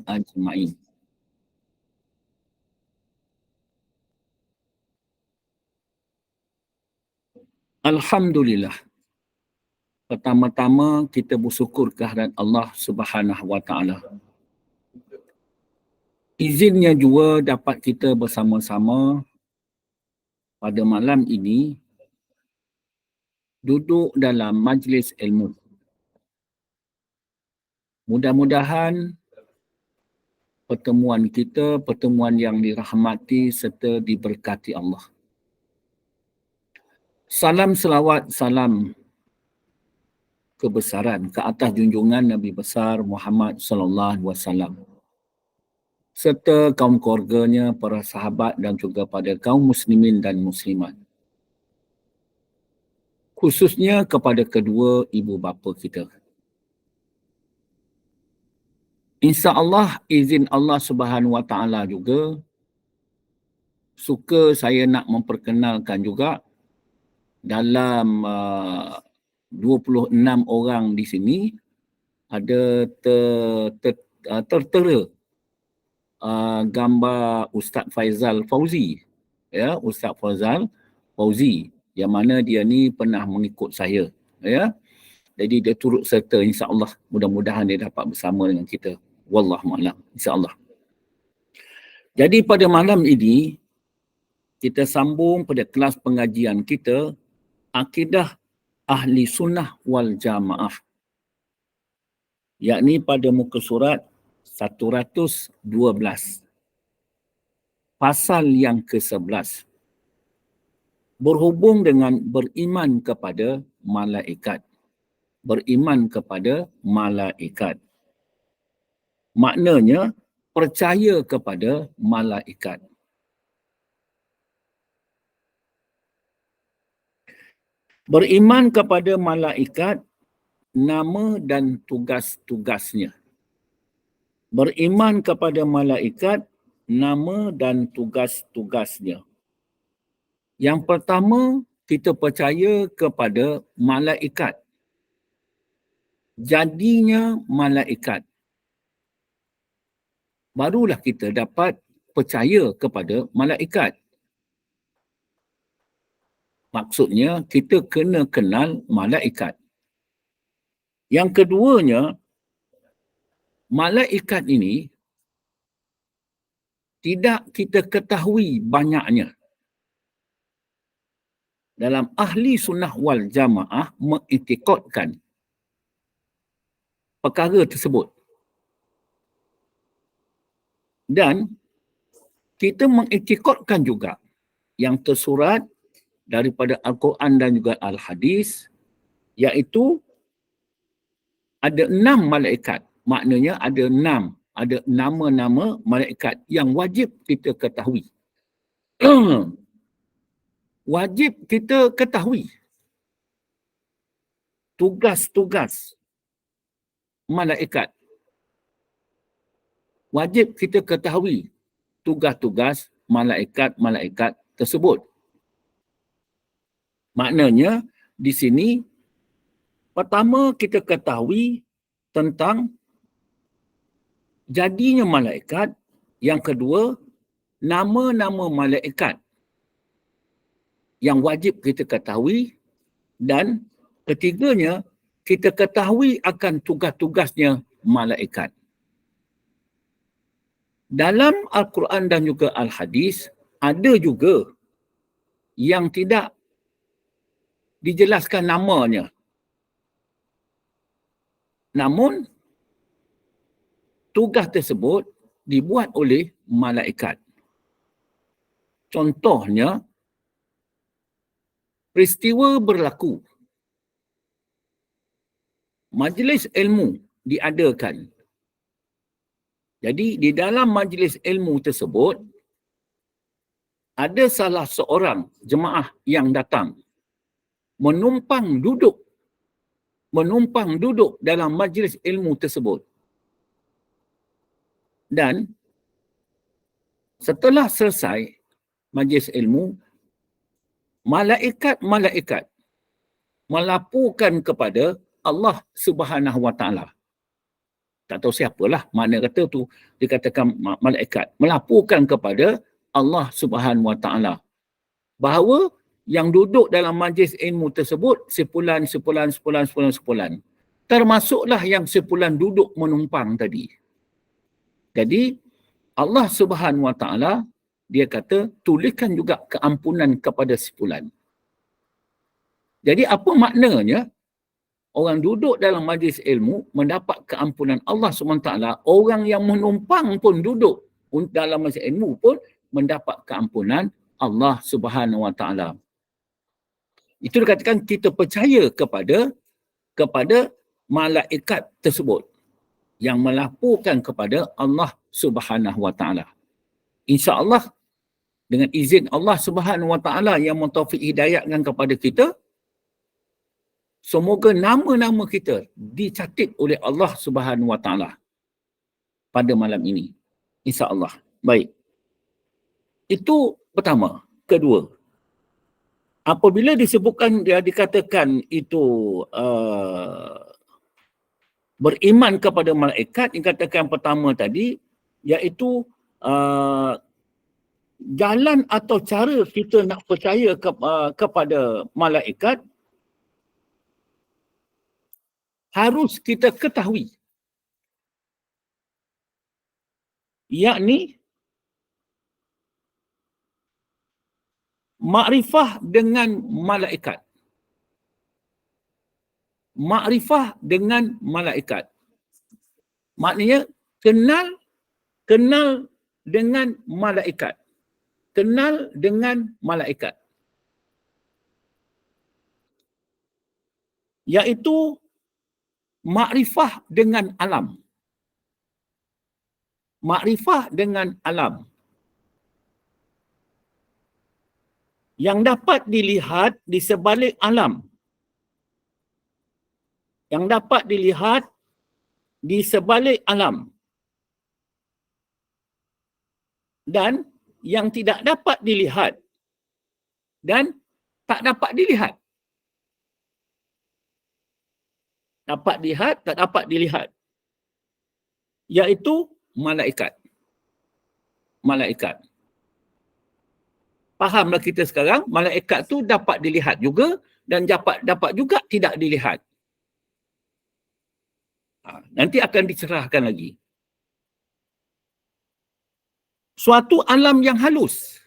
ajma'in. Alhamdulillah. Pertama-tama kita bersyukur kehadirat Allah Subhanahu wa taala. Izinnya juga dapat kita bersama-sama pada malam ini duduk dalam majlis ilmu. Mudah-mudahan pertemuan kita pertemuan yang dirahmati serta diberkati Allah. Salam selawat, salam kebesaran ke atas junjungan Nabi besar Muhammad sallallahu alaihi wasallam serta kaum keluarganya, para sahabat dan juga pada kaum muslimin dan muslimat. Khususnya kepada kedua ibu bapa kita. InsyaAllah izin Allah Subhanahu wa taala juga suka saya nak memperkenalkan juga dalam 26 orang di sini ada tertera gambar Ustaz Faizal Fauzi, ya, Ustaz Faizal Fauzi yang mana dia ni pernah mengikut saya, ya. Jadi dia turut serta, insya-Allah mudah-mudahan dia dapat bersama dengan kita. Wallahu a'lam, insya-Allah. Jadi pada malam ini kita sambung pada kelas pengajian kita akidah ahli sunnah wal jamaah, yakni pada muka surat 112 pasal yang ke-11 berhubung dengan beriman kepada malaikat. Beriman kepada malaikat. Maknanya percaya kepada malaikat. Beriman kepada malaikat, nama dan tugas-tugasnya. Beriman kepada malaikat, nama dan tugas-tugasnya. Yang pertama, kita percaya kepada malaikat. Jadinya malaikat. Barulah kita dapat percaya kepada malaikat. Maksudnya, kita kena kenal malaikat. Yang keduanya, malaikat ini tidak kita ketahui banyaknya. Dalam ahli sunnah wal jamaah mengiktikadkan perkara tersebut. Dan kita mengiktikadkan juga yang tersurat daripada Al-Quran dan juga Al-Hadis, iaitu ada 6 malaikat. Maknanya ada 6, ada nama-nama malaikat yang wajib kita ketahui. Wajib kita ketahui tugas-tugas malaikat. Wajib kita ketahui tugas-tugas malaikat-malaikat tersebut. Maknanya di sini pertama kita ketahui tentang jadinya malaikat, yang kedua nama-nama malaikat yang wajib kita ketahui, dan ketiganya kita ketahui akan tugas-tugasnya malaikat. Dalam Al-Quran dan juga Al-Hadis ada juga yang tidak dijelaskan namanya. Namun tugas tersebut dibuat oleh malaikat. Contohnya, peristiwa berlaku. Majlis ilmu diadakan. Jadi di dalam majlis ilmu tersebut ada salah seorang jemaah yang datang menumpang duduk dalam majlis ilmu tersebut. Dan setelah selesai majlis ilmu, malaikat-malaikat melaporkan kepada Allah Subhanahu wa taala. Tak tahu siapalah makna kata tu, dikatakan malaikat melaporkan kepada Allah Subhanahu Wa Taala bahawa yang duduk dalam majlis ilmu tersebut sepulan. Termasuklah yang sepulan duduk menumpang tadi. Jadi Allah Subhanahu Wa Taala dia kata tuliskan juga keampunan kepada sepulan. Jadi apa maknanya orang duduk dalam majlis ilmu mendapat keampunan Allah SWT, orang yang menumpang pun duduk dalam majlis ilmu pun mendapat keampunan Allah Subhanahu Wa Taala. Itu dikatakan kita percaya kepada malaikat tersebut yang melaporkan kepada Allah Subhanahu Wa Taala. Insya-Allah dengan izin Allah Subhanahu Wa Taala yang mentaufiq hidayatkan kepada kita, semoga nama-nama kita dicatat oleh Allah Subhanahu Wa Taala pada malam ini. Insya-Allah. Baik. Itu pertama. Kedua, apabila disebutkan dia dikatakan itu beriman kepada malaikat, yang katakan pertama tadi iaitu jalan atau cara kita nak percaya kepada malaikat harus kita ketahui, yakni makrifah dengan malaikat. Makrifah dengan malaikat. Maknanya kenal dengan malaikat. Kenal dengan malaikat. Iaitu makrifah dengan alam. Makrifah dengan alam. Yang dapat dilihat di sebalik alam. Yang dapat dilihat di sebalik alam. Dan yang tidak dapat dilihat dan tak dapat dilihat. Dapat dilihat, tak dapat dilihat. Iaitu malaikat. Malaikat. Fahamlah kita sekarang, malaikat tu dapat dilihat juga dan dapat juga tidak dilihat. Nanti akan dicerahkan lagi. Suatu alam yang halus.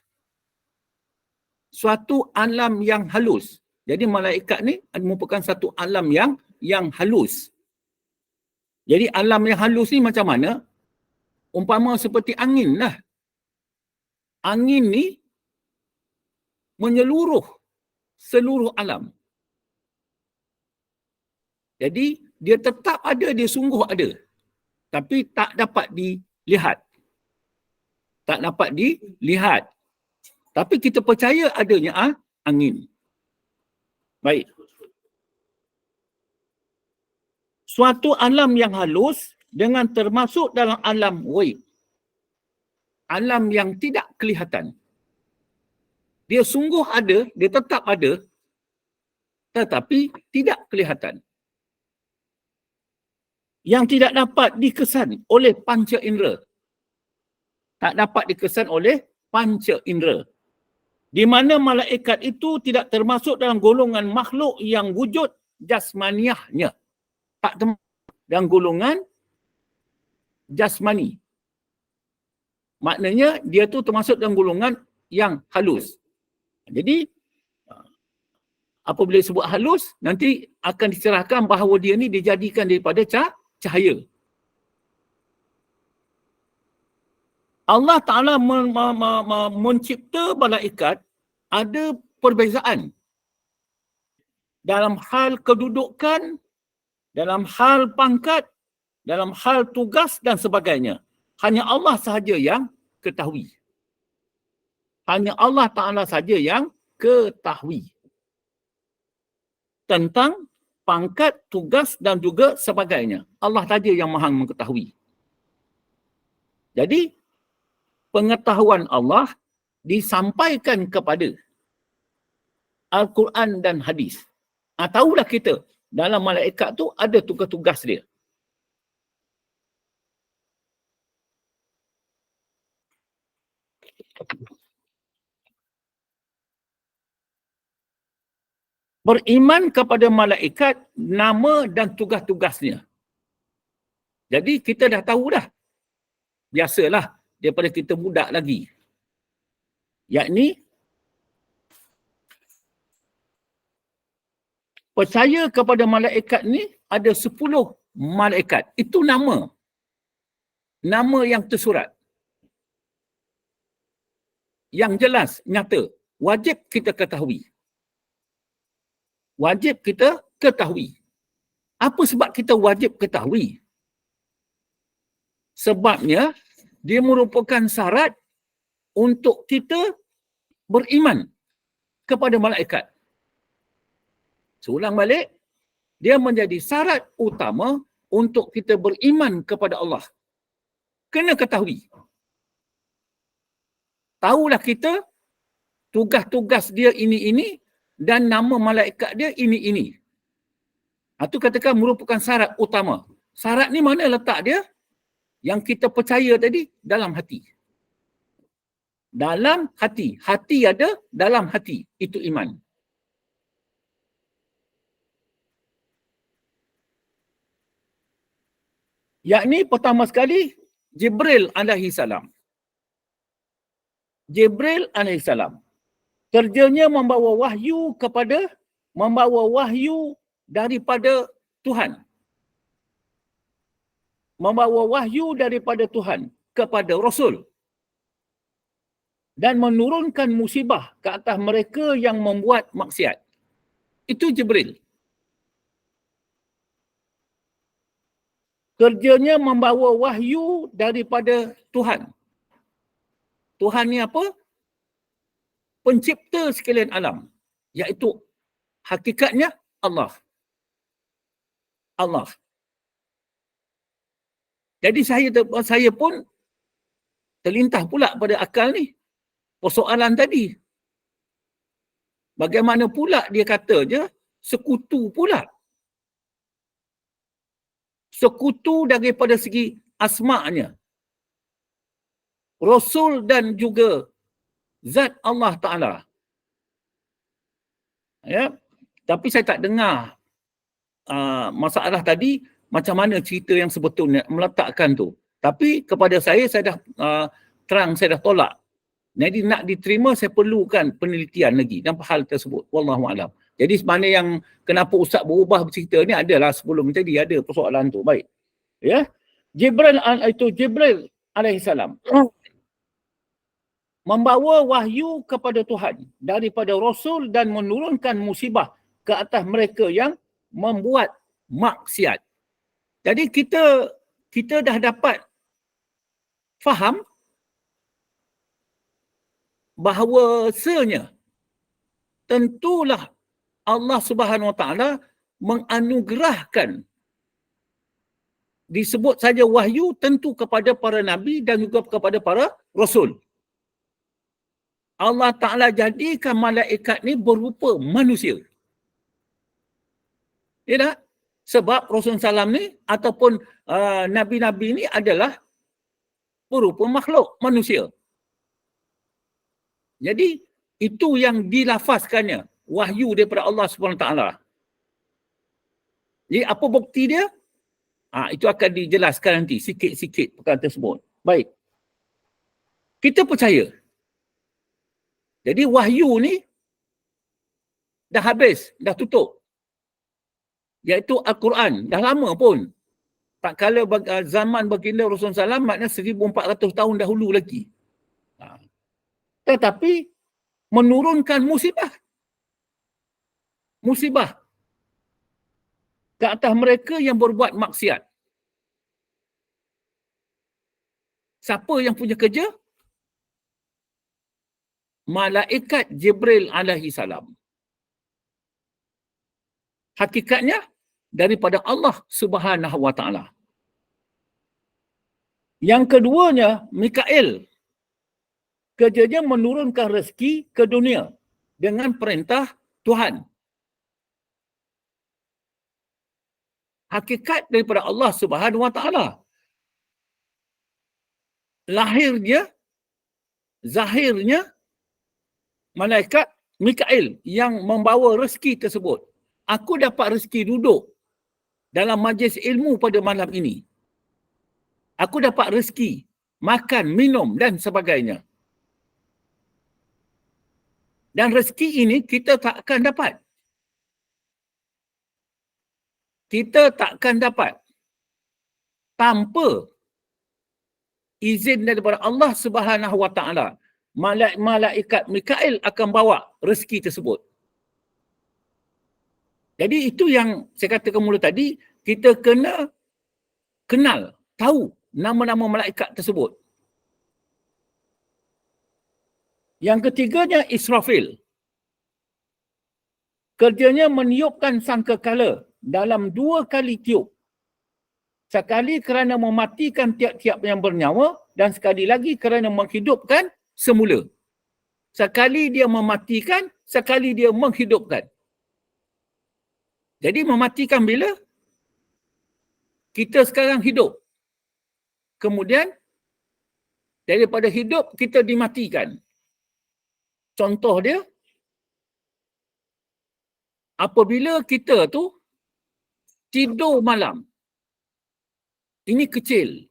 Suatu alam yang halus. Jadi malaikat ni merupakan satu alam yang halus. Jadi alam yang halus ni macam mana? Umpama seperti angin lah. Angin ni menyeluruh seluruh alam. Jadi dia tetap ada, dia sungguh ada. Tapi tak dapat dilihat. Tak dapat dilihat. Tapi kita percaya adanya angin. Baik. Suatu alam yang halus dengan termasuk dalam alam ghaib. Alam yang tidak kelihatan. Dia sungguh ada, dia tetap ada, tetapi tidak kelihatan. Yang tidak dapat dikesan oleh panca indera. Tak dapat dikesan oleh panca indera. Di mana malaikat itu tidak termasuk dalam golongan makhluk yang wujud jasmaniahnya. Tak termasuk dalam golongan jasmani. Maknanya dia tu termasuk dalam golongan yang halus. Jadi apabila sebut halus, nanti akan dicerahkan bahawa dia ni dijadikan daripada cahaya. Allah Ta'ala mencipta malaikat ada perbezaan dalam hal kedudukan, dalam hal pangkat, dalam hal tugas dan sebagainya. Hanya Allah sahaja yang ketahui. Hanya Allah Ta'ala sahaja yang ketahui tentang pangkat, tugas dan juga sebagainya. Allah sahaja yang maha mengetahui. Jadi, pengetahuan Allah disampaikan kepada Al-Quran dan hadis. Tahulah kita, dalam malaikat tu ada tugas-tugas dia. Beriman kepada malaikat, nama dan tugas-tugasnya. Jadi kita dah tahu dah. Biasalah daripada kita budak lagi. Yakni percaya kepada malaikat ni ada 10 malaikat. Itu nama. Nama yang tersurat. Yang jelas, nyata. Wajib kita ketahui. Wajib kita ketahui. Apa sebab kita wajib ketahui? Sebabnya, dia merupakan syarat untuk kita beriman kepada malaikat. Seulang balik, dia menjadi syarat utama untuk kita beriman kepada Allah. Kena ketahui. Tahulah kita tugas-tugas dia ini dan nama malaikat dia ini. Itu katakan merupakan syarat utama. Syarat ni mana letak dia? Yang kita percaya tadi, dalam hati. Dalam hati. Hati ada, dalam hati. Itu iman. Yakni pertama sekali, Jibril alaihi salam. Jibril alaihi salam. Kerjanya membawa wahyu daripada Tuhan. Membawa wahyu daripada Tuhan kepada Rasul. Dan menurunkan musibah ke atas mereka yang membuat maksiat. Itu Jibril. Kerjanya membawa wahyu daripada Tuhan. Tuhan ni apa? Pencipta sekalian alam. Iaitu hakikatnya Allah. Allah. Jadi saya pun terlintas pula pada akal ni. Persoalan tadi. Bagaimana pula dia kata je, sekutu pula. Sekutu daripada segi asma'nya. Rasul dan juga zat Allah Ta'ala. Ya. Tapi saya tak dengar masalah tadi, macam mana cerita yang sebetulnya meletakkan tu. Tapi kepada saya dah terang, saya dah tolak. Jadi nak diterima, saya perlukan penelitian lagi dalam hal tersebut. Wallahualam. Jadi sebenarnya yang kenapa Ustaz berubah bercerita ni adalah sebelum tadi ada persoalan tu. Baik. Ya. Jibril alaihissalam membawa wahyu kepada Tuhan daripada Rasul dan menurunkan musibah ke atas mereka yang membuat maksiat. Jadi kita dah dapat faham bahawasanya tentulah Allah Subhanahu Wa Taala menganugerahkan, disebut saja wahyu tentu kepada para nabi dan juga kepada para rasul. Allah Ta'ala jadikan malaikat ni berupa manusia. Ya tak? Sebab Rasulullah SAW ni ataupun nabi-nabi ni adalah berupa makhluk manusia. Jadi itu yang dilafazkannya, wahyu daripada Allah SWT. Jadi apa bukti dia? Itu akan dijelaskan nanti sikit-sikit perkara tersebut. Baik. Kita percaya. Jadi wahyu ni dah habis, dah tutup. Iaitu Al-Quran. Dah lama pun. Tak kala zaman baginda Rasulullah SAW, maknanya 1400 tahun dahulu lagi. Tetapi menurunkan musibah. Musibah ke atas mereka yang berbuat maksiat. Siapa yang punya kerja? Malaikat Jibril alaihi salam. Hakikatnya daripada Allah Subhanahu Wa Taala. Yang keduanya, Mikail. Kerjanya menurunkan rezeki ke dunia dengan perintah Tuhan. Hakikat daripada Allah Subhanahu Wa Taala. Lahirnya zahirnya malaikat Mikail yang membawa rezeki tersebut. Aku dapat rezeki duduk dalam majlis ilmu pada malam ini. Aku dapat rezeki makan, minum dan sebagainya. Dan rezeki ini kita tak akan dapat. Kita tak akan dapat tanpa izin daripada Allah Subhanahu Wa Taala. Malaikat Mikail akan bawa rezeki tersebut. Jadi itu yang saya katakan mula tadi, kita kena kenal, tahu nama-nama malaikat tersebut. Yang ketiganya Israfil. Kerjanya meniupkan sangkakala dalam 2 kali tiup. Sekali kerana mematikan tiap-tiap yang bernyawa dan sekali lagi kerana menghidupkan semula. Sekali dia mematikan, sekali dia menghidupkan. Jadi mematikan bila? Kita sekarang hidup. Kemudian daripada hidup kita dimatikan. Contoh dia, apabila kita tu tidur malam, ini kecil,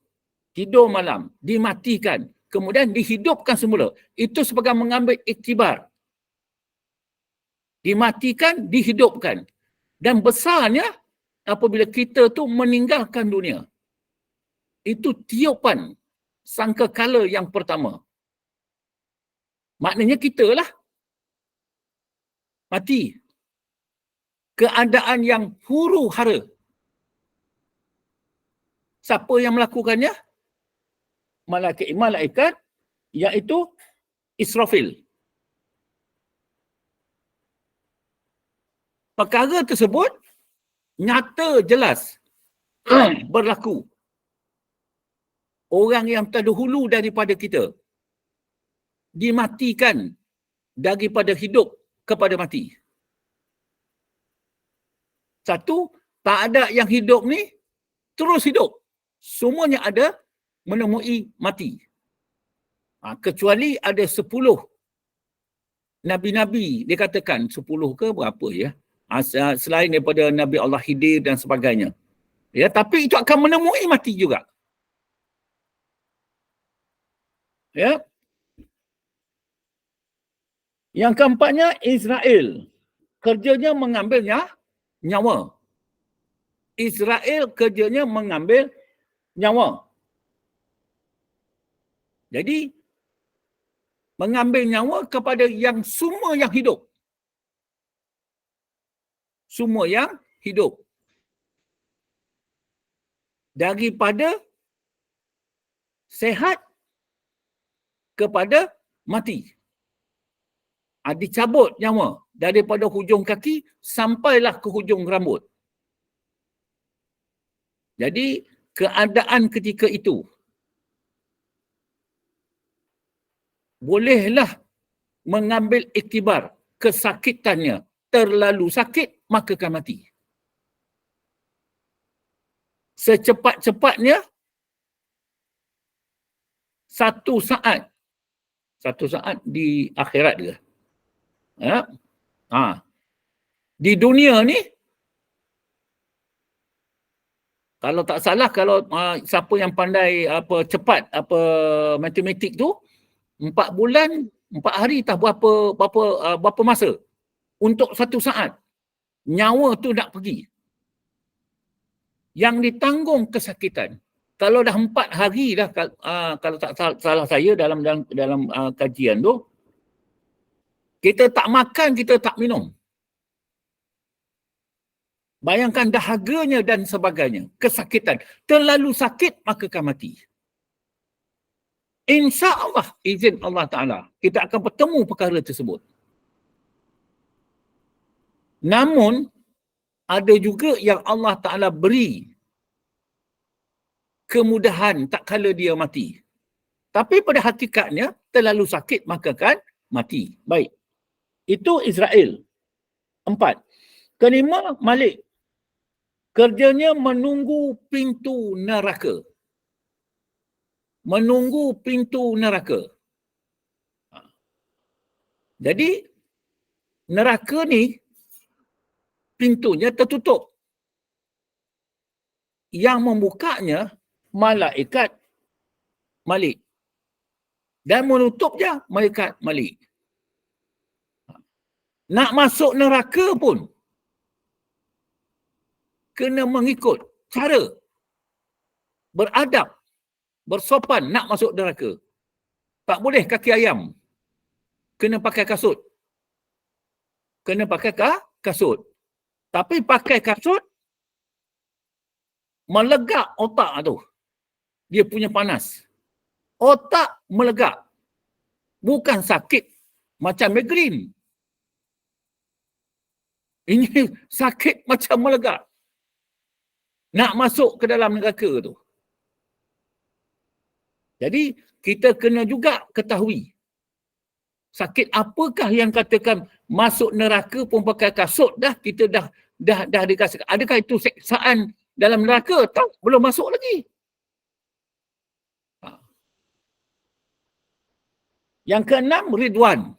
tidur malam, dimatikan, kemudian dihidupkan semula. Itu sebagai mengambil iktibar. Dimatikan, dihidupkan. Dan besarnya, apabila kita tu meninggalkan dunia. Itu tiupan sangkakala yang pertama. Maknanya kita lah mati. Keadaan yang huru hara. Siapa yang melakukannya? Malaikat, iaitu Israfil. Perkara tersebut nyata jelas berlaku. Orang yang terdahulu daripada kita dimatikan daripada hidup kepada mati. Satu, tak ada yang hidup ni terus hidup. Semuanya ada menemui mati. Kecuali ada 10 Nabi-Nabi, dia katakan 10 ke berapa ya? Selain daripada Nabi Allah Khidir dan sebagainya. Ya, tapi itu akan menemui mati juga. Ya. Yang keempatnya Israel. Kerjanya mengambilnya nyawa. Israel kerjanya mengambil nyawa. Jadi mengambil nyawa kepada yang semua yang hidup. Semua yang hidup. Daripada sehat kepada mati. Dicabut nyawa daripada hujung kaki sampailah ke hujung rambut. Jadi keadaan ketika itu bolehlah mengambil iktibar kesakitannya. Terlalu sakit maka akan mati. Secepat-cepatnya satu saat di akhirat ke? Ya. Di dunia ni, kalau tak salah, kalau siapa yang pandai cepat matematik tu, 4 bulan, 4 hari tak berapa masa untuk satu saat nyawa tu nak pergi. Yang ditanggung kesakitan. Kalau dah 4 hari dah, kalau tak salah saya dalam kajian tu, kita tak makan, kita tak minum. Bayangkan dahaganya dan sebagainya. Kesakitan. Terlalu sakit, maka akan mati. InsyaAllah, izin Allah Ta'ala, kita akan bertemu perkara tersebut. Namun, ada juga yang Allah Ta'ala beri kemudahan tak kala dia mati. Tapi pada hakikatnya, terlalu sakit, maka akan mati. Baik. Itu Israel. 4. Kelima, Malik. Kerjanya menunggu pintu neraka. Menunggu pintu neraka. Jadi neraka ni pintunya tertutup. Yang membukanya malaikat Malik. Dan menutupnya malaikat Malik. Nak masuk neraka pun kena mengikut cara beradab, bersopan nak masuk neraka. Tak boleh kaki ayam. Kena pakai kasut. Kena pakai kasut. Tapi pakai kasut melegak otak tu. Dia punya panas. Otak melegak. Bukan sakit macam migrain. Ini sakit macam melegak. Nak masuk ke dalam neraka tu. Jadi kita kena juga ketahui sakit apakah yang katakan masuk neraka pun pakai kasut dah, kita dah dikasih. Adakah itu seksaan dalam neraka? Tak, belum masuk lagi. Yang keenam, Ridwan.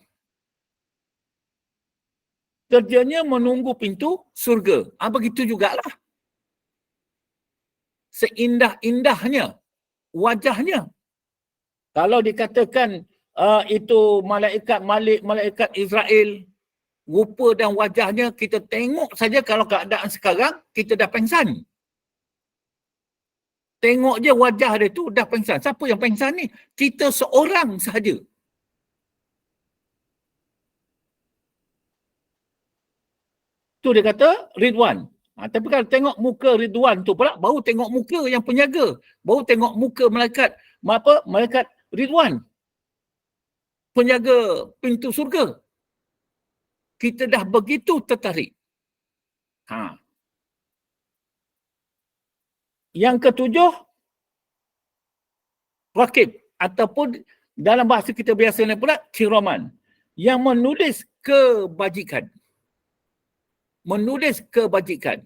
Kerjanya menunggu pintu surga. Begitu jugalah. Seindah-indahnya wajahnya. Kalau dikatakan itu malaikat Malik, malaikat Israel, rupa dan wajahnya kita tengok saja, kalau keadaan sekarang kita dah pengsan. Tengok je wajah dia tu dah pengsan. Siapa yang pengsan ni? Kita seorang sahaja. Tu dia kata Ridwan. Tapi kalau tengok muka Ridwan tu pula, baru tengok muka yang penjaga. Baru tengok muka malaikat, malaikat Ridwan. Penjaga pintu surga. Kita dah begitu tertarik. Yang ketujuh, Rakib. Ataupun dalam bahasa kita biasa ni pula, Kiraman. Yang menulis kebajikan. Menulis kebajikan.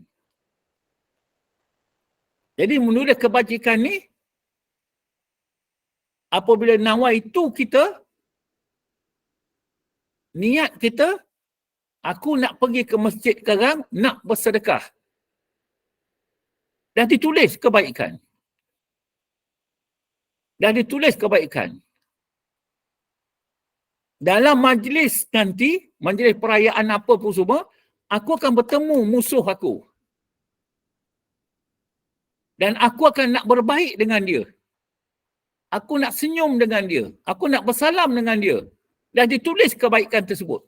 Jadi menulis kebajikan ni, apabila nawai itu kita, niat kita, aku nak pergi ke masjid sekarang, nak bersedekah. Dan ditulis kebaikan. Dan ditulis kebaikan. Dalam majlis nanti, majlis perayaan apa pun semua, aku akan bertemu musuh aku. Dan aku akan nak berbaik dengan dia. Aku nak senyum dengan dia. Aku nak bersalam dengan dia. Dan ditulis kebaikan tersebut.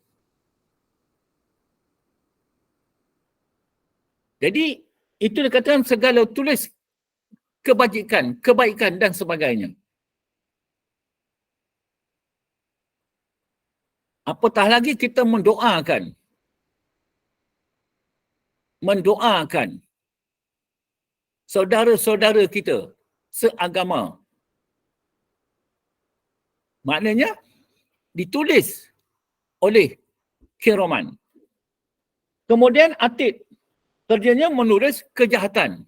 Jadi, itu dikatakan segala tulis kebajikan, kebaikan dan sebagainya. Apatah lagi kita mendoakan. Mendoakan saudara-saudara kita seagama. Maknanya ditulis oleh Kiraman. Kemudian Atid, kerjanya menulis kejahatan.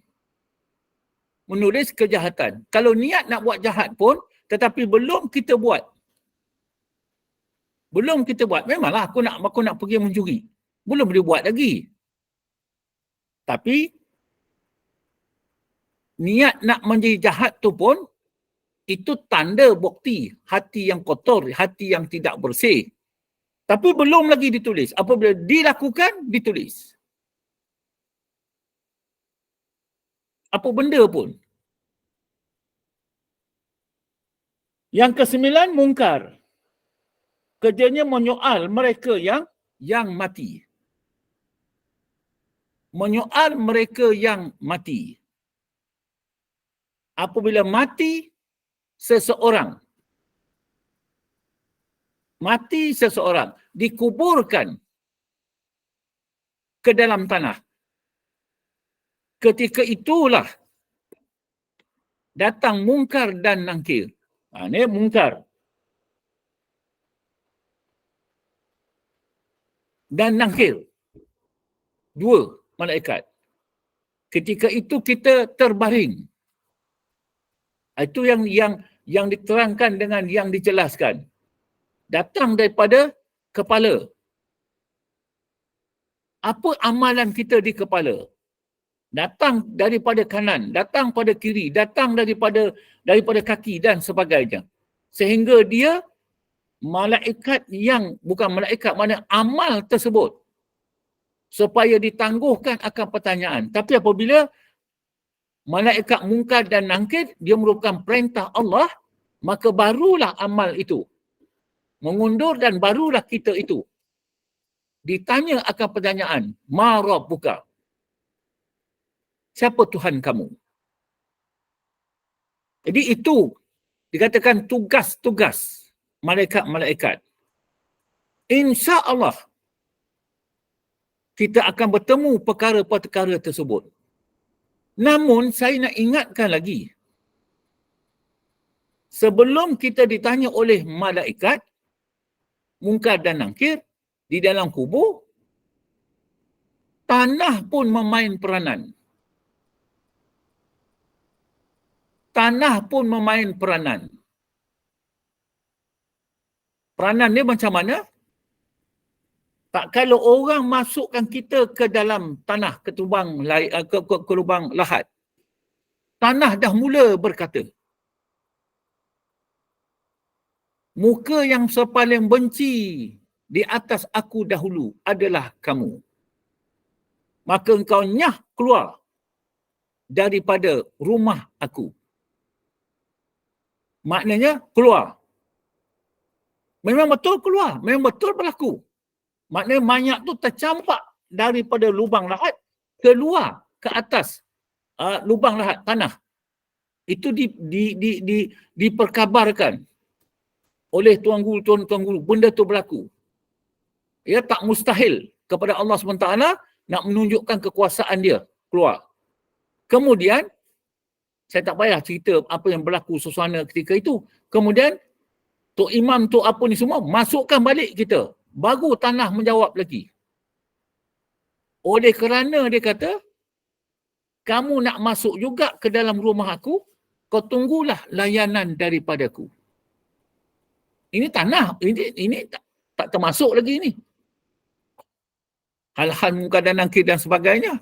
Menulis kejahatan. Kalau niat nak buat jahat pun, tetapi belum kita buat. Belum kita buat. Memanglah aku nak pergi mencuri. Belum dia buat lagi. Tapi niat nak menjadi jahat tu pun, itu tanda bukti hati yang kotor, hati yang tidak bersih. Tapi belum lagi ditulis. Apabila dilakukan, ditulis. Apa benda pun. Yang kesembilan, mungkar. Kerjanya menyoal mereka yang mati. Menyoal mereka yang mati. Apabila mati seseorang, dikuburkan ke dalam tanah. Ketika itulah datang mungkar dan nangkir. Ini mungkar dan nangkir. Dua malaikat. Ketika itu kita terbaring. Itu yang diterangkan dengan yang dijelaskan. Datang daripada kepala. Apa amalan kita di kepala? Datang daripada kanan, datang pada kiri, datang daripada kaki dan sebagainya. Sehingga dia malaikat yang, bukan malaikat, mana amal tersebut supaya ditangguhkan akan pertanyaan. Tapi apabila malaikat mungkar dan nangkir, dia merupakan perintah Allah, maka barulah amal itu mengundur dan barulah kita itu ditanya akan pertanyaan, ma rabbuka? Siapa Tuhan kamu? Jadi itu dikatakan tugas-tugas malaikat-malaikat. Insya Allah kita akan bertemu perkara-perkara tersebut. Namun saya nak ingatkan lagi, sebelum kita ditanya oleh malaikat mungkar dan nangkir di dalam kubur, tanah pun memain peranan. Tanah pun memain peranan. Peranan dia macam mana? Tak, kalau orang masukkan kita ke dalam tanah, ke lubang lahat, tanah dah mula berkata, muka yang sepaling benci di atas aku dahulu adalah kamu. Maka engkau nyah keluar daripada rumah aku. Maknanya keluar. Memang betul keluar. Memang betul berlaku. Maknanya mayat tu tercampak daripada lubang lahat keluar ke atas lubang lahat tanah. Itu diperkabarkan oleh Tuan Guru. Benda tu berlaku. Ya, tak mustahil kepada Allah SWT nak menunjukkan kekuasaan dia keluar. Kemudian saya tak payah cerita apa yang berlaku suasana ketika itu. Kemudian Tok Imam, Tok apa ni semua, masukkan balik kita. Baru tanah menjawab lagi. Oleh kerana dia kata, kamu nak masuk juga ke dalam rumah aku, kau tunggulah layanan daripadaku. Ini tanah, ini tak termasuk lagi ini. Hal-hal mungkar dan nangkir dan sebagainya.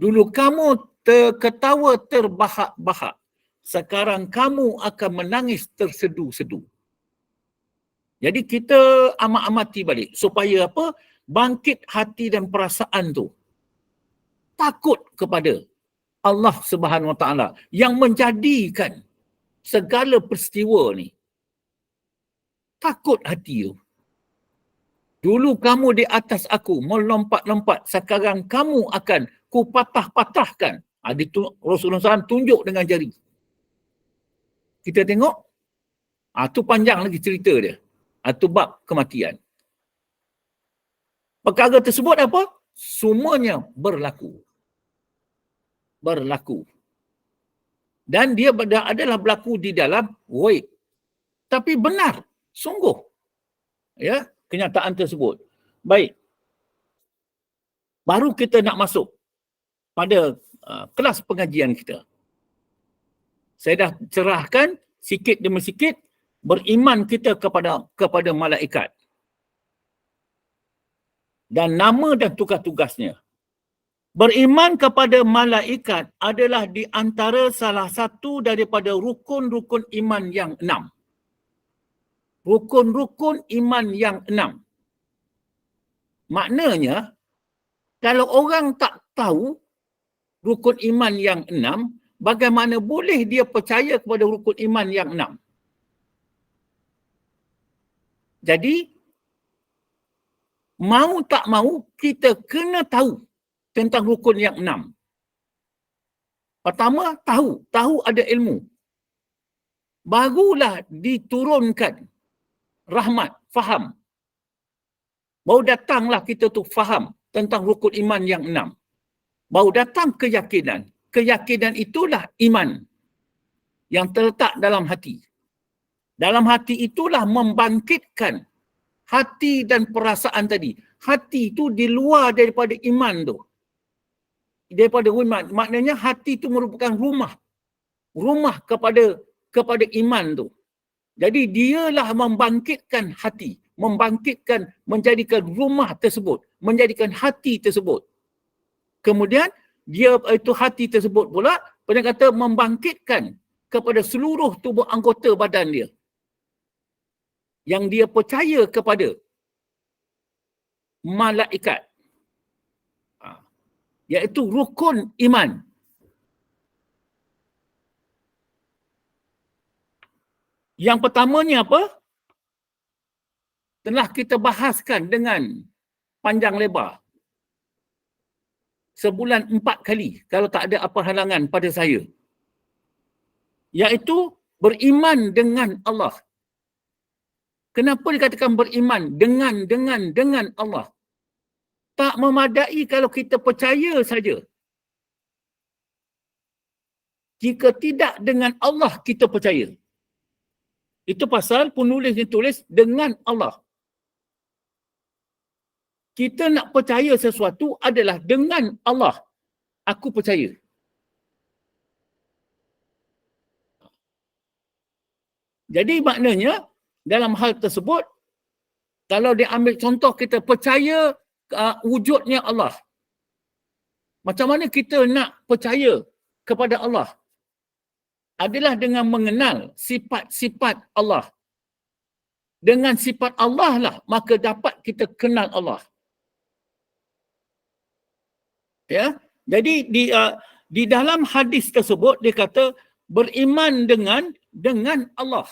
Dulu kamu ketawa terbahak-bahak. Sekarang kamu akan menangis tersedu-sedu. Jadi kita amat-amati balik. Supaya apa? Bangkit hati dan perasaan tu. Takut kepada Allah Subhanahu Wa Taala yang menjadikan segala peristiwa ni. Takut hati tu. Dulu kamu di atas aku melompat-lompat. Sekarang kamu akan ku patah-patahkan. Rasulullah SAW tunjuk dengan jari. Kita tengok. Tu panjang lagi cerita dia. Itu bab kematian. Perkara tersebut apa? Semuanya berlaku. Berlaku. Dan dia adalah berlaku di dalam ghaib. Tapi benar. Sungguh. Ya, kenyataan tersebut. Baik. Baru kita nak masuk pada kelas pengajian kita. Saya dah cerahkan sikit demi sikit beriman kita kepada malaikat. Dan nama dan tugas-tugasnya. Beriman kepada malaikat adalah di antara salah satu daripada rukun-rukun iman yang 6. Rukun-rukun iman yang 6. Maknanya, kalau orang tak tahu rukun iman yang 6, bagaimana boleh dia percaya kepada rukun iman yang 6? Jadi, mau tak mau, kita kena tahu tentang rukun yang 6. Pertama, tahu. Tahu ada ilmu. Barulah diturunkan rahmat, faham. Baru datanglah kita tu faham tentang rukun iman yang 6. Baru datang keyakinan. Keyakinan itulah iman yang terletak dalam hati. Dalam hati itulah membangkitkan hati dan perasaan tadi. Hati itu di luar daripada iman tu. Daripada iman. Maknanya hati itu merupakan rumah. Rumah kepada iman tu. Jadi dialah membangkitkan hati. membangkitkan, menjadikan rumah tersebut, menjadikan hati tersebut. Kemudian dia itu hati tersebut pula pada kata membangkitkan kepada seluruh tubuh anggota badan dia yang dia percaya kepada malaikat, iaitu rukun iman. Yang pertamanya apa? Telah kita bahaskan dengan panjang lebar. Sebulan 4 kali kalau tak ada apa halangan pada saya. Iaitu beriman dengan Allah. Kenapa dikatakan beriman dengan Allah? Tak memadai kalau kita percaya saja. Jika tidak dengan Allah kita percaya. Itu pasal penulis yang tulis dengan Allah. Kita nak percaya sesuatu adalah dengan Allah. Aku percaya. Jadi maknanya dalam hal tersebut, kalau dia ambil contoh kita percaya wujudnya Allah. Macam mana kita nak percaya kepada Allah? Adalah dengan mengenal sifat-sifat Allah. Dengan sifat Allah lah, maka dapat kita kenal Allah. Ya, jadi di dalam hadis tersebut dia kata beriman dengan Allah.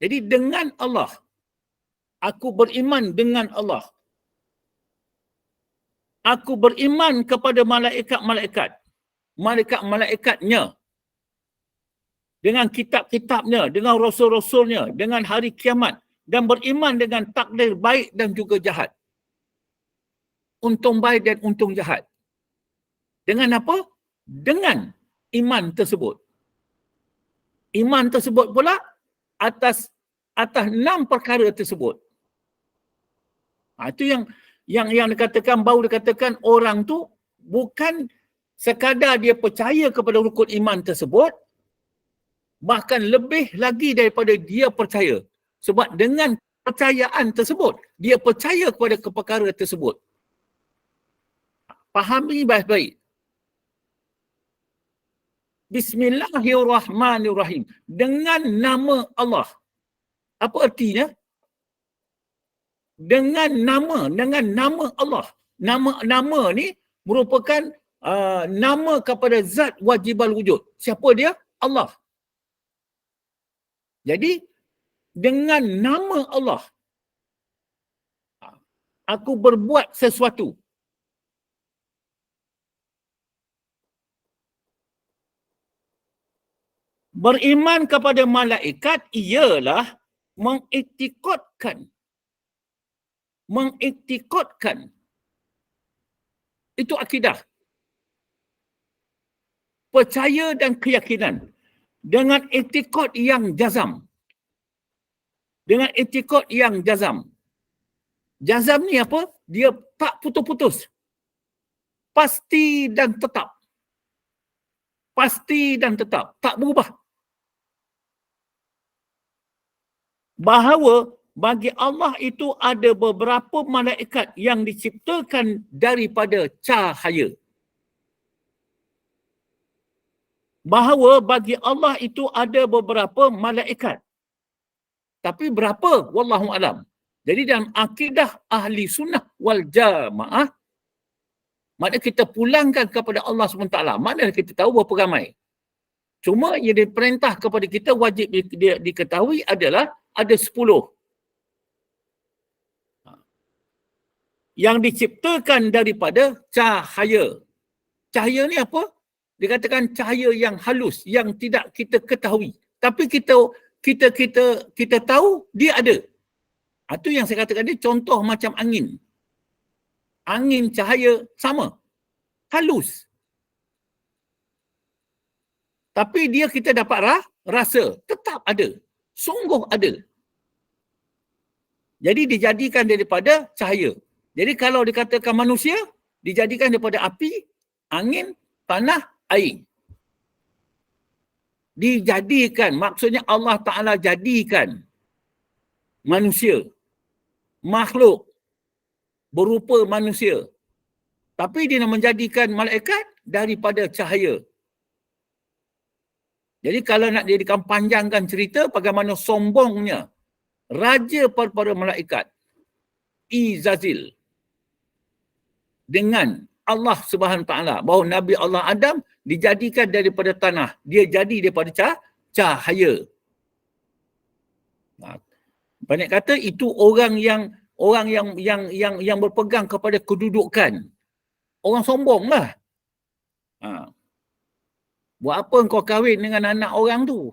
Jadi dengan Allah. Aku beriman dengan Allah. Aku beriman kepada malaikat-malaikat. Malaikat-malaikatnya. Dengan kitab-kitabnya, dengan rasul-rasulnya, dengan hari kiamat. Dan beriman dengan takdir baik dan juga jahat. Untung baik dan untung jahat. Dengan apa? Dengan iman tersebut. Iman tersebut pula atas 6 perkara tersebut. Itu yang dikatakan, baru dikatakan orang tu bukan sekadar dia percaya kepada rukun iman tersebut, bahkan lebih lagi daripada dia percaya. Sebab dengan percayaan tersebut, dia percaya kepada perkara tersebut. Fahami baik-baik. Bismillahirrahmanirrahim. Dengan nama Allah. Apa artinya? Dengan nama Allah. Nama ni merupakan nama kepada zat wajibal wujud. Siapa dia? Allah. Jadi dengan nama Allah aku berbuat sesuatu. Beriman kepada malaikat ialah mengiktikadkan. Itu akidah. Percaya dan keyakinan. Dengan iktikad yang jazam. Jazam ni apa? Dia tak putus-putus. Pasti dan tetap. Tak berubah. Bahawa bagi Allah itu ada beberapa malaikat yang diciptakan daripada cahaya. Bahawa bagi Allah itu ada beberapa malaikat. Tapi berapa? Wallahu alam. Jadi dalam akidah ahli sunnah wal jamaah, maknanya kita pulangkan kepada Allah SWT. Maknanya kita tahu berapa ramai. Cuma yang diperintah kepada kita wajib diketahui adalah ada 10. Yang diciptakan daripada cahaya. Cahaya ni apa? Dikatakan cahaya yang halus, yang tidak kita ketahui. Tapi kita tahu dia ada. Itu yang saya katakan dia contoh macam angin. Angin cahaya sama. Halus. Tapi dia kita dapat rasa. Tetap ada. Sungguh ada. Jadi dijadikan daripada cahaya. Jadi kalau dikatakan manusia, dijadikan daripada api, angin, tanah, air. Dijadikan. Maksudnya Allah Ta'ala jadikan. manusia, makhluk berupa manusia. Tapi dia nak menjadikan malaikat daripada cahaya. Jadi kalau nak jadikan panjangkan cerita bagaimana sombongnya raja para malaikat, Izazil, dengan Allah Subhanahu Wa Taala, bahawa Nabi Allah Adam dijadikan daripada tanah, dia jadi daripada cahaya. Banyak kata itu orang yang berpegang kepada kedudukan. Orang sombonglah. Buat apa kau kahwin dengan anak orang tu?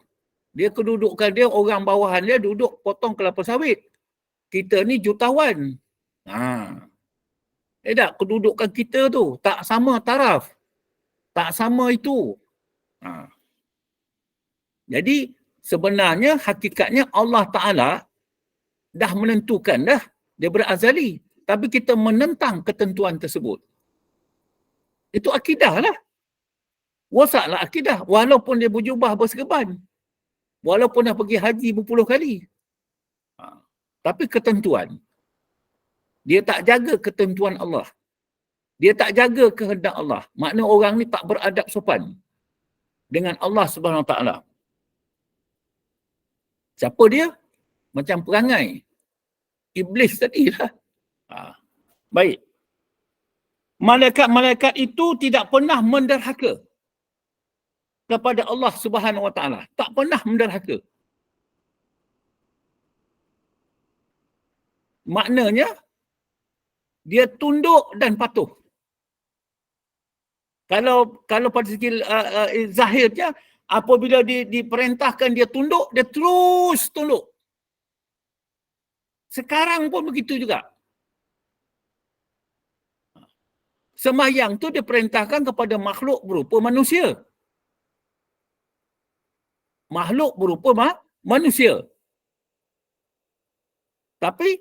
Dia kedudukan dia, orang bawahan dia duduk potong kelapa sawit. Kita ni jutawan. Tak, kedudukan kita tu tak sama taraf. Tak sama itu. Jadi sebenarnya hakikatnya Allah Ta'ala dah menentukan dah. Dia berazali. Tapi kita menentang ketentuan tersebut. Itu akidah lah. Wasaklah akidah. Walaupun dia berjubah berserban. Walaupun dah pergi haji berpuluh kali. Tapi ketentuan. Dia tak jaga ketentuan Allah. Dia tak jaga kehendak Allah. Makna orang ni tak beradab sopan dengan Allah Subhanahu Wa Taala. Siapa dia? Macam perangai iblis tadi lah. Baik. Malaikat-malaikat itu tidak pernah menderhaka kepada Allah Subhanahu Wa Taala. Tak pernah menderhaka. Maknanya dia tunduk dan patuh. Kalau pada segi zahirnya, apabila diperintahkan dia tunduk, dia terus tunduk. Sekarang pun begitu juga. Sembahyang tu diperintahkan kepada makhluk berupa manusia. Makhluk berupa manusia. Tapi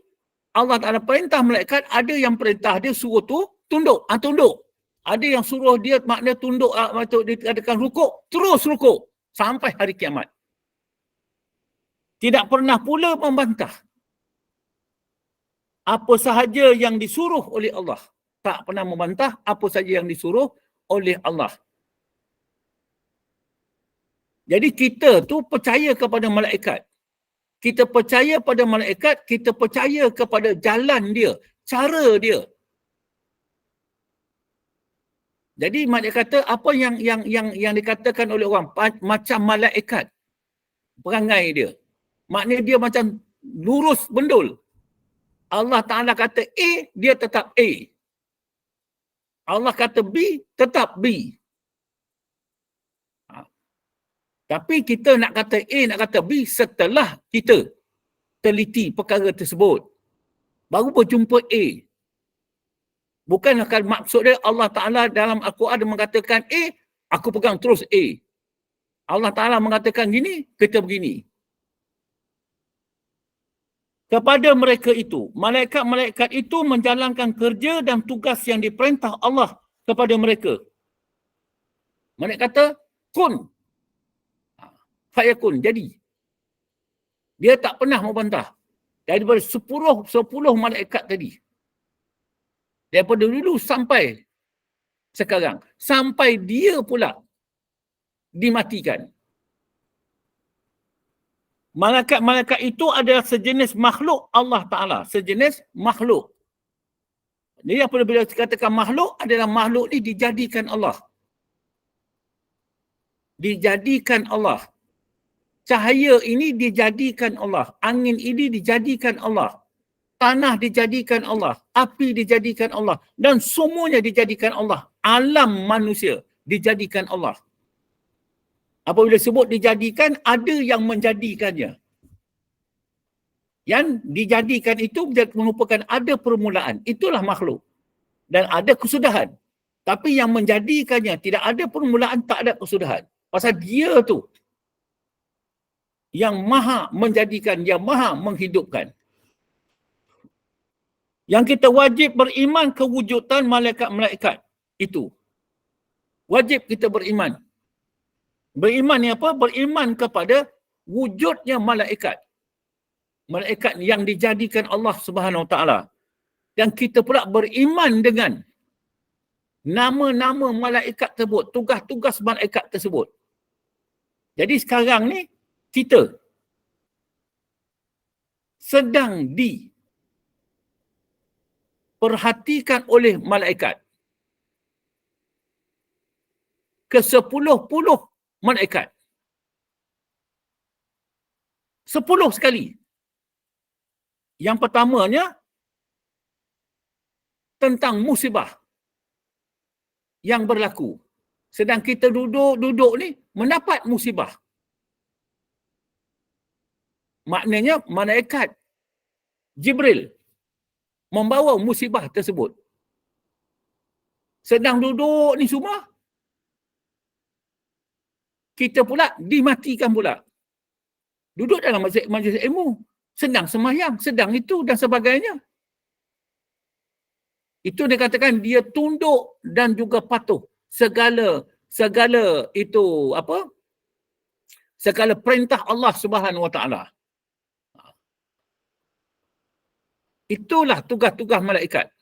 Allah Ta'ala perintah malaikat, ada yang perintah dia suruh tu tunduk. Tunduk. Ada yang suruh dia makna tunduk, dikatakan rukuk, terus rukuk sampai hari kiamat. Tidak pernah pula membantah apa sahaja yang disuruh oleh Allah. Tak pernah membantah apa sahaja yang disuruh oleh Allah. Jadi kita tu percaya kepada malaikat. Kita percaya pada malaikat, kita percaya kepada jalan dia, cara dia. Jadi maknanya kata apa yang dikatakan oleh orang macam malaikat perangai dia. Maknanya dia macam lurus bendul. Allah Ta'ala kata A, dia tetap A. Allah kata B, tetap B. Tapi kita nak kata A, nak kata B setelah kita teliti perkara tersebut. Baru berjumpa A. Bukan akan maksud dia Allah Ta'ala dalam Al-Quran dia mengatakan A, aku pegang terus A. Allah Ta'ala mengatakan gini, kita begini. Kepada mereka itu, malaikat-malaikat itu menjalankan kerja dan tugas yang diperintah Allah kepada mereka. Mereka kata, kun. Fayakun, jadi. Dia tak pernah membantah. Daripada 10 malaikat tadi. Daripada dulu sampai sekarang. Sampai dia pula dimatikan. Malaikat-malaikat itu adalah sejenis makhluk Allah Ta'ala. Sejenis makhluk. Jadi apabila dikatakan makhluk, adalah makhluk ni dijadikan Allah. Dijadikan Allah. Cahaya ini dijadikan Allah. Angin ini dijadikan Allah. Tanah dijadikan Allah. Api dijadikan Allah. Dan semuanya dijadikan Allah. Alam manusia dijadikan Allah. Apabila sebut dijadikan, ada yang menjadikannya. Yang dijadikan itu merupakan ada permulaan. Itulah makhluk. Dan ada kesudahan. Tapi yang menjadikannya tidak ada permulaan, tak ada kesudahan. Pasal dia tu yang maha menjadikan, yang maha menghidupkan. Yang kita wajib beriman kewujudan malaikat-malaikat itu. Wajib kita beriman. Beriman ni apa? Beriman kepada wujudnya malaikat. malaikat yang dijadikan Allah Subhanahu Wa Taala. Dan kita pula beriman dengan nama-nama malaikat tersebut, tugas-tugas malaikat tersebut. Jadi sekarang ni kita sedang diperhatikan oleh malaikat. Ke-10 malaikat. 10 sekali. Yang pertamanya tentang musibah yang berlaku. Sedang kita duduk ni mendapat musibah. Maknanya malaikat Jibril membawa musibah tersebut. Sedang duduk ni semua, kita pula dimatikan pula. Duduk dalam majlis ilmu, sedang sembahyang, sedang itu dan sebagainya. Itu dikatakan dia tunduk dan juga patuh. Segala itu apa? Segala perintah Allah Subhanahu Wa Taala. Itulah tugas-tugas malaikat.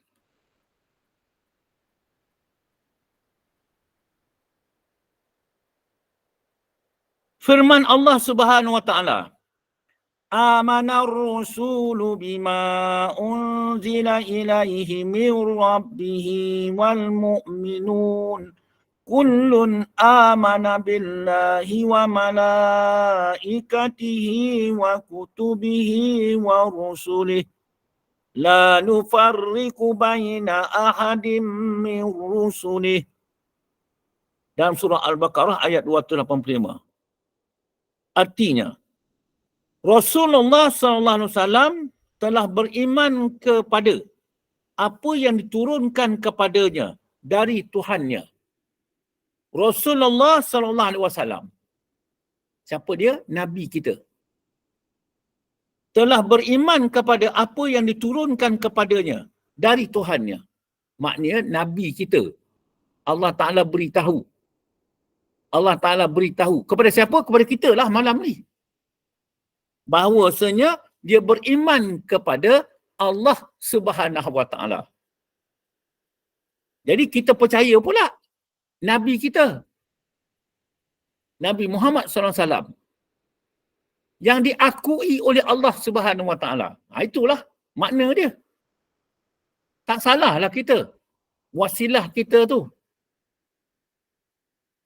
Firman Allah Subhanahu Wa Taala, Amanar Rasulu bima unzila ilaihi min rabbihi wal mu'minun kullun amana billahi wa malaikatihi wa kutubihi wa rusulihi la nufarriqu baina ahadim min rusulihi. Dalam surah Al-Baqarah ayat 285. Artinya, Rasulullah SAW telah beriman kepada apa yang diturunkan kepadanya dari Tuhannya. Rasulullah SAW, siapa dia? Nabi kita. Telah beriman kepada apa yang diturunkan kepadanya dari Tuhannya. Maknanya Nabi kita. Allah Ta'ala beritahu. Allah Ta'ala beritahu. Kepada siapa? Kepada kita lah malam ni. Bahawasanya dia beriman kepada Allah Subhanahu Wa Taala. Jadi kita percaya pula Nabi kita, Nabi Muhammad SAW, yang diakui oleh Allah Subhanahu Wa Taala. Itulah makna dia. Tak salahlah kita, wasilah kita tu.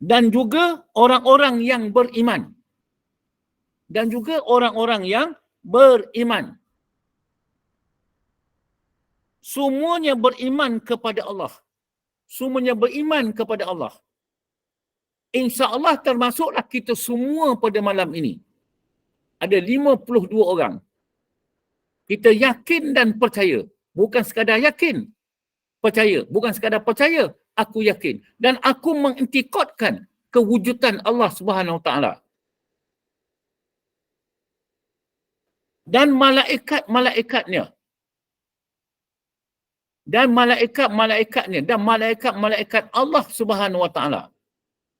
Dan juga orang-orang yang beriman. Dan juga orang-orang yang beriman. Semuanya beriman kepada Allah. Semuanya beriman kepada Allah. InsyaAllah termasuklah kita semua pada malam ini. Ada 52 orang. Kita yakin dan percaya. Bukan sekadar yakin, percaya. Bukan sekadar percaya, aku yakin. Dan aku mengintikadkan kewujudan Allah Subhanahu Wa Taala. Dan malaikat-malaikatnya. Dan malaikat-malaikatnya. Dan malaikat-malaikat Allah Subhanahu Wa Taala.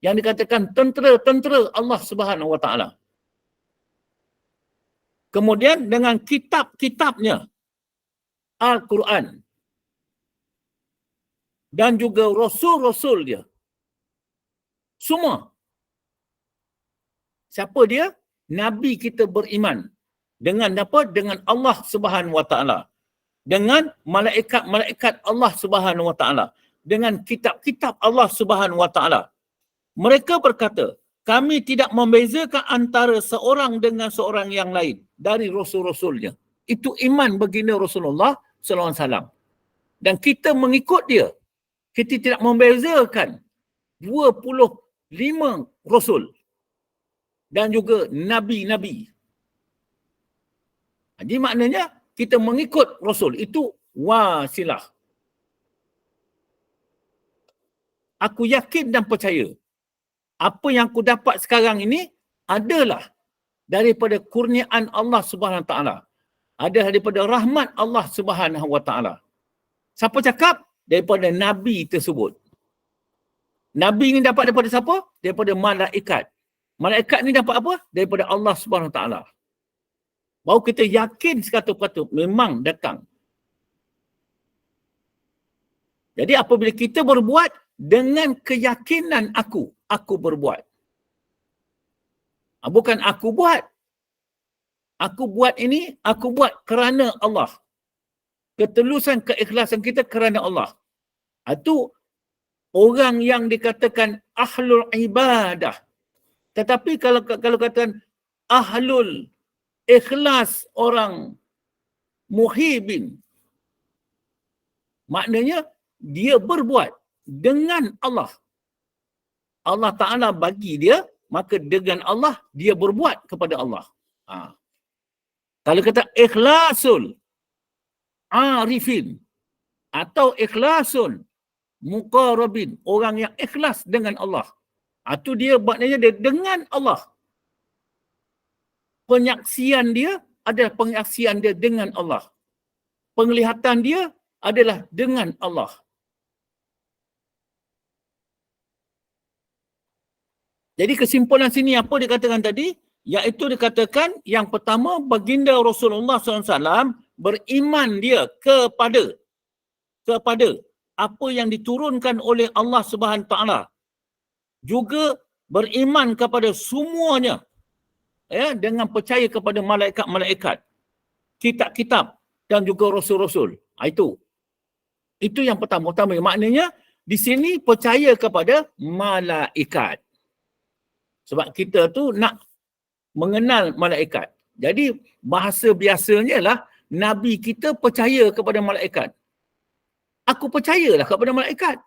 Yang dikatakan tentera-tentera Allah Subhanahu Wa Taala. Kemudian dengan kitab-kitabnya. Al-Quran. Dan juga rasul-rasul dia. Semua. Siapa dia? Nabi kita beriman. Dengan apa? Dengan Allah Subhanahu Wa Taala. Dengan malaikat-malaikat Allah Subhanahu Wa Taala. Dengan kitab-kitab Allah Subhanahu Wa Taala. Mereka berkata, kami tidak membezakan antara seorang dengan seorang yang lain dari rasul-rasulnya. Itu iman baginda Rasulullah SAW. Dan kita mengikut dia. Kita tidak membezakan 25 rasul dan juga nabi-nabi. Jadi maknanya kita mengikut rasul. Itu wasilah. Aku yakin dan percaya. Apa yang aku dapat sekarang ini adalah daripada kurniaan Allah Subhanahu Wa Taala. Ada daripada rahmat Allah Subhanahu Wa Taala. Siapa cakap? Daripada Nabi tersebut. Nabi ni dapat daripada siapa? Daripada malaikat. Malaikat ni dapat apa? Daripada Allah Subhanahu Wa Taala. Baru kita yakin 100% memang datang. Jadi apabila kita berbuat dengan keyakinan aku berbuat. Bukan aku buat. Aku buat ini, aku buat kerana Allah. Ketulusan keikhlasan kita kerana Allah. Itu orang yang dikatakan ahlul ibadah. Tetapi kalau katakan ahlul ikhlas, orang muhibin, maknanya dia berbuat dengan Allah. Allah Ta'ala bagi dia, maka dengan Allah dia berbuat kepada Allah. Kalau kata ikhlasul arifin atau ikhlasul muqarrabin, orang yang ikhlas dengan Allah. Itu dia maknanya dia dengan Allah. Penyaksian dia adalah penyaksian dia dengan Allah. Penglihatan dia adalah dengan Allah. Jadi kesimpulan sini apa dikatakan tadi? Iaitu dikatakan yang pertama, baginda Rasulullah SAW beriman dia kepada apa yang diturunkan oleh Allah Subhanahu Taala. Juga beriman kepada semuanya, ya, dengan percaya kepada malaikat-malaikat, kitab-kitab dan juga rasul-rasul. Itu yang pertama. Maknanya di sini percaya kepada malaikat. Sebab kita tu nak mengenal malaikat. Jadi bahasa biasanya lah Nabi kita percaya kepada malaikat. Aku percayalah kepada malaikat.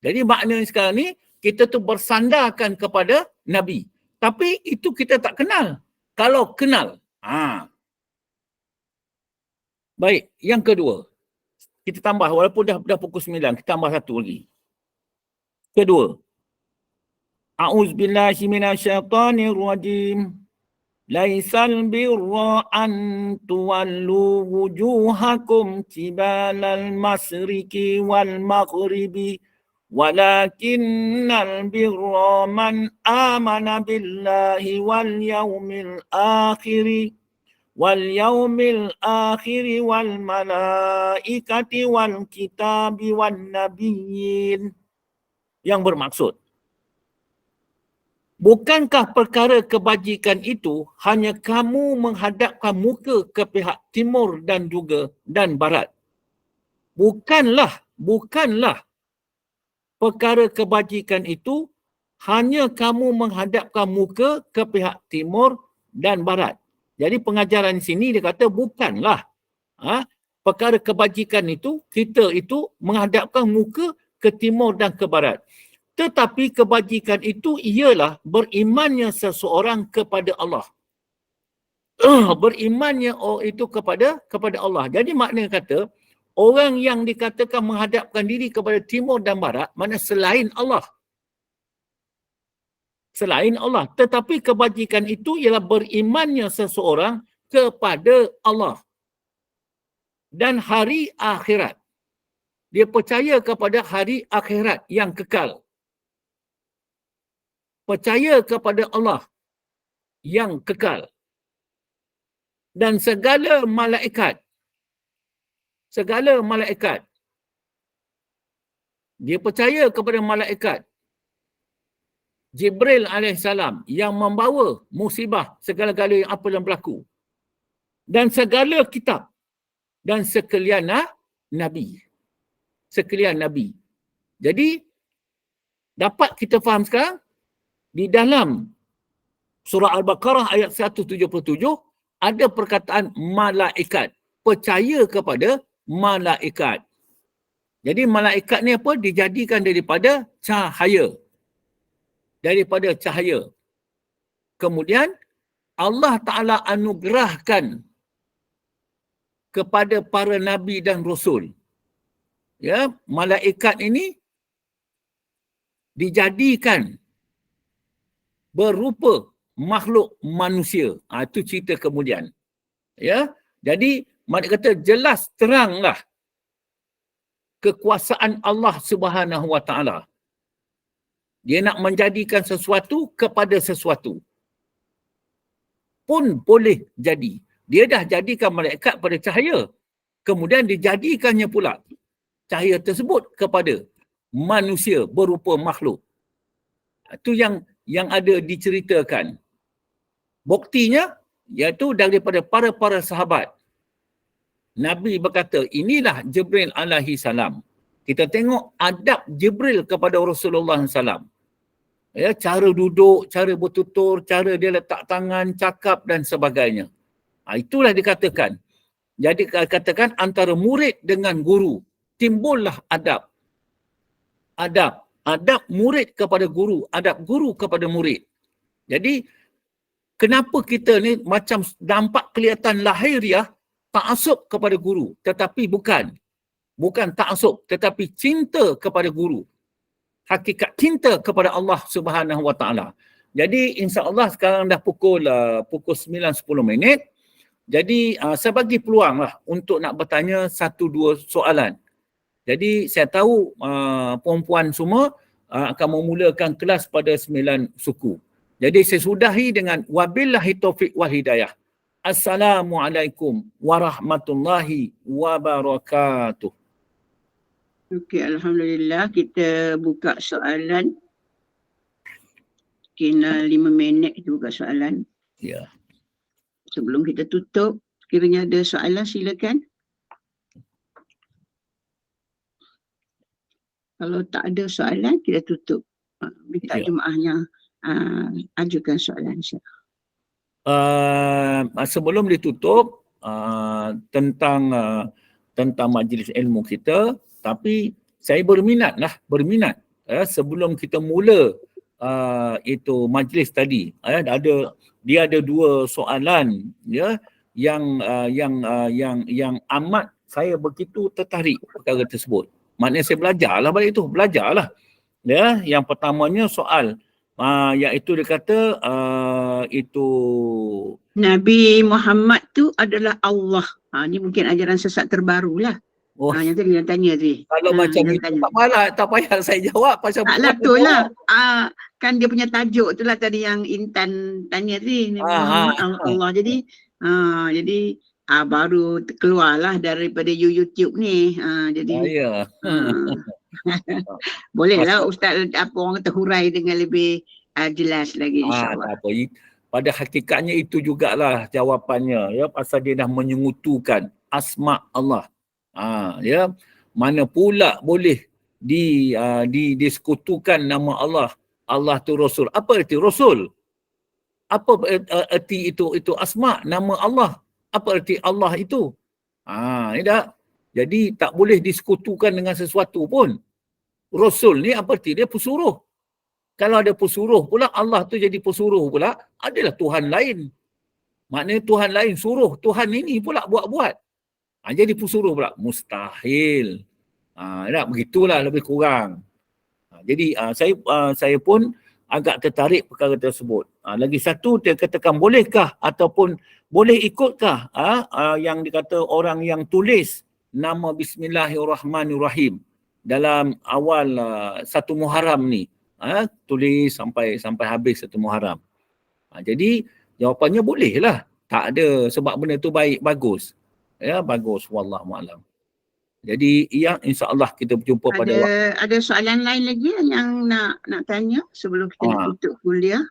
Jadi maknanya sekarang ni kita tu bersandarkan kepada Nabi. Tapi itu kita tak kenal. Kalau kenal. Baik, yang kedua. Kita tambah, walaupun dah pukul 9, kita tambah satu lagi. Kedua. A'udzubillahi minasyaitonirrajim. Laisal birra an tuwallu wujuhakum qibalal masriki wal maghribi walakinnal birra man amana billahi wal yaumil akhiri wal malaikati wal kitabi wan nabiyyin. Yang bermaksud, bukankah perkara kebajikan itu hanya kamu menghadapkan muka ke pihak timur dan barat? Bukanlah perkara kebajikan itu hanya kamu menghadapkan muka ke pihak timur dan barat. Jadi pengajaran di sini dia kata bukanlah perkara kebajikan itu, kita itu menghadapkan muka ke timur dan ke barat. Tetapi kebajikan itu ialah berimannya seseorang kepada Allah. Berimannya itu kepada Allah. Jadi maknanya kata, orang yang dikatakan menghadapkan diri kepada timur dan barat, mana selain Allah. Selain Allah. Tetapi kebajikan itu ialah berimannya seseorang kepada Allah. Dan hari akhirat. Dia percaya kepada hari akhirat yang kekal. Percaya kepada Allah yang kekal. Dan segala malaikat. Dia percaya kepada malaikat Jibril alaihissalam yang membawa musibah segala-gala yang apa yang berlaku. Dan segala kitab. Dan sekalian Nabi. Jadi, dapat kita faham sekarang, di dalam surah Al-Baqarah ayat 177, ada perkataan malaikat. Percaya kepada malaikat. Jadi malaikat ni apa? Dijadikan daripada cahaya. Kemudian Allah Ta'ala anugerahkan kepada para nabi dan rasul. Ya, malaikat ini dijadikan berupa makhluk manusia. Itu cerita kemudian. Ya, jadi maknanya kata jelas teranglah kekuasaan Allah Subhanahu Wa Taala. Dia nak menjadikan sesuatu kepada sesuatu. pun boleh jadi. Dia dah jadikan malaikat pada cahaya. Kemudian dijadikannya pula cahaya tersebut kepada manusia berupa makhluk. Itu yang ada diceritakan. Buktinya iaitu daripada para sahabat. Nabi berkata, inilah Jibril alaihi salam. Kita tengok adab Jibril kepada Rasulullah SAW. Ya, cara duduk, cara bertutur, cara dia letak tangan, cakap dan sebagainya. Itulah dikatakan. Jadi katakan antara murid dengan guru, timbullah adab. Adab murid kepada guru, adab guru kepada murid. Jadi kenapa kita ni macam nampak kelihatan lahiriah ta'assub kepada guru, tetapi bukan ta'assub, tetapi cinta kepada guru. Hakikat cinta kepada Allah Subhanahu Wa Taala. Jadi insya-Allah sekarang dah pukul 9.10 minit. Jadi saya bagi peluang lah untuk nak bertanya 1-2 soalan. Jadi saya tahu perempuan semua akan memulakan kelas pada 9 suku. Jadi saya sudahi dengan wabillahi taufiq wal hidayah. Assalamualaikum warahmatullahi wabarakatuh. Okey, alhamdulillah kita buka soalan. Kena 5 minit kita buka soalan. Ya. Sebelum kita tutup, kiranya ada soalan silakan. Kalau tak ada soalan, kita tutup. Minta jemaahnya ajukan soalan. Sebelum ditutup tentang majlis ilmu kita, tapi saya berminat sebelum kita mula itu majlis tadi, dia ada 2 soalan ya yang amat saya begitu tertarik perkara tersebut. Maknanya saya belajarlah ya. Yang pertamanya soal iaitu dia kata itu Nabi Muhammad tu adalah Allah. Ni mungkin ajaran sesat terbarulah. Yang tadi yang tanya tadi. Kalau macam itu tak payah saya jawab pasal taklah betul lah. Kan dia punya tajuk tu lah tadi yang Intan tanya tadi. Nabi Muhammad Allah. Jadi baru keluarlah daripada YouTube ni. Jadi bolehlah Ustaz apa orang kata hurai dengan lebih jelas lagi insya-Allah. Pada hakikatnya itu jugalah jawapannya ya, pasal dia dah menyengutukan asma Allah. Ya, mana pula boleh disekutukan nama Allah. Allah tu Rasul. Apa erti Rasul? Apa erti itu asma nama Allah? Apa erti Allah itu? Tak. Jadi tak boleh disekutukan dengan sesuatu pun. Rasul ni apa erti? Dia pesuruh. Kalau ada pesuruh pula, Allah tu jadi pesuruh pula, adalah Tuhan lain. Maknanya Tuhan lain suruh Tuhan ini pula buat-buat. Jadi pesuruh pula. Mustahil. Tak, begitulah lebih kurang. Jadi saya pun agak tertarik perkara tersebut. Lagi satu, dia katakan bolehkah ataupun boleh ikutkah yang dikata orang yang tulis nama Bismillahirrahmanirrahim dalam awal 1 Muharram ni. Tulis sampai habis 1 Muharram. Jadi jawapannya bolehlah. Tak ada, sebab benda tu baik, bagus. Ya, bagus. Wallahu a'lam. Jadi insya-Allah kita berjumpa pada waktu. Ada soalan lain lagi yang nak tanya sebelum kita nak tutup kuliah?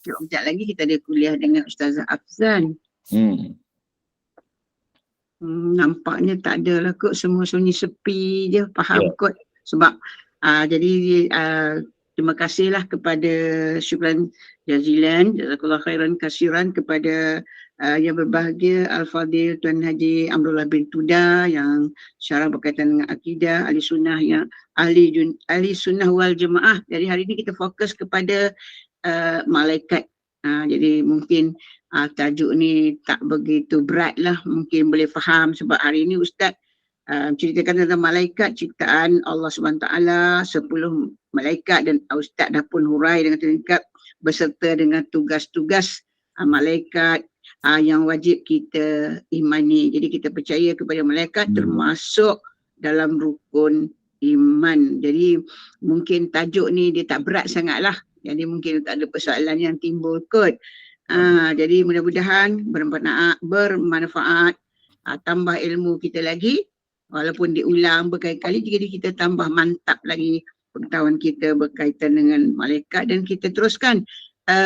Sekejap lagi kita ada kuliah dengan Ustazah Afzan. Nampaknya tak ada lah kot, semua sunyi sepi je, faham kot. Sebab jadi terima kasihlah kepada syukran jazilan, jazakallah khairan kasiran kepada yang berbahagia Al-Fadhil Tuan Haji Amrullah bin Tuda yang syarah berkaitan dengan akidah ahli sunnah, yang ahli sunnah wal jemaah. Jadi hari ini kita fokus kepada malaikat. Jadi mungkin tajuk ni tak begitu berat lah, mungkin boleh faham sebab hari ini Ustaz ceritakan tentang malaikat ciptaan Allah SWT, 10 malaikat, dan Ustaz dah pun hurai dengan tingkat beserta dengan tugas-tugas malaikat yang wajib kita imani. Jadi kita percaya kepada malaikat termasuk dalam rukun iman. Jadi mungkin tajuk ni dia tak berat sangat lah. Jadi mungkin tak ada persoalan yang timbul kot. Jadi mudah-mudahan bermanfaat, tambah ilmu kita lagi, walaupun diulang berkali-kali, jadi kita tambah mantap lagi pengetahuan kita berkaitan dengan malaikat, dan kita teruskan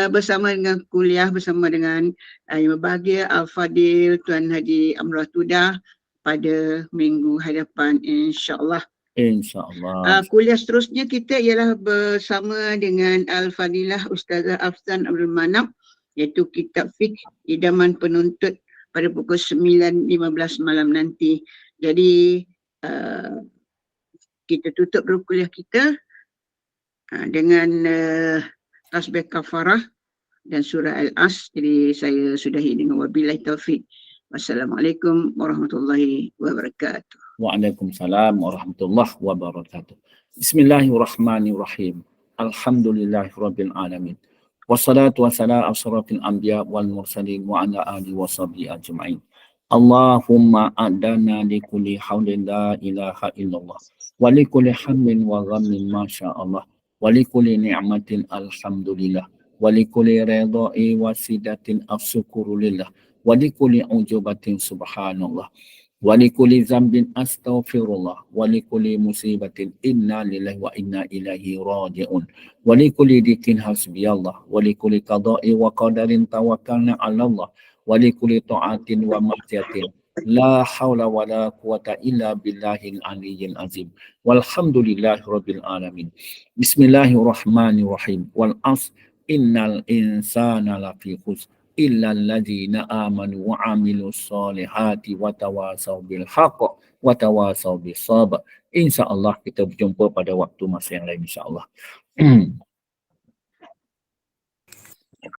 bersama dengan kuliah bersama dengan Yang Berbahagia Al-Fadil Tuan Haji Amrah Tudah pada minggu hadapan, insya-Allah. InsyaAllah. Kuliah seterusnya kita ialah bersama dengan Al-Fadilah Ustazah Afsan Abdul Manap, iaitu kitab Fiqh Idaman Penuntut pada pukul 9.15 malam nanti. Jadi kita tutup dulu kuliah kita dengan tasbih kafarah dan surah Al-As. Jadi saya sudahi dengan wabillahi taufik. Wassalamualaikum warahmatullahi wabarakatuh. Waalaikumsalam warahmatullahi wabarakatuh. Bismillahirrahmanirrahim. Alhamdulillahirabbil alamin. Wassalatu wassalamu ala asyrafil anbiya wal mursalin wa ala alihi washabihi ajma'in. Allahumma adana li kulli haulin la ilaha illallah wa li kulli hammin wa ghammin masyaallah wa li kulli ni'matin alhamdulillah wa li kulli ridha'i wa sidatin afsyukurulillah wa li kulli ujubatin subhanallah wa li kulli dzambin astaghfirullah wa li kulli musibatin inna lillahi wa inna ilaihi raji'un wa li kulli dikin hasbiyallah wa li kulli qada'i wa qadarin tawakkalna 'ala Allah wa li kulli ta'atin wa ma'siyatin la haula wa la quwata illa billahil aliyyil azim walhamdulillahi rabbil alamin. Bismillahirrahmanirrahim. Wal 'asr innal insana lafi khusr illa alladzina amanu wa 'amilus solihati wa tawasaw bil haqq wa tawasaw bis sabr. Insya-Allah kita berjumpa pada waktu masa yang lain, insya-Allah.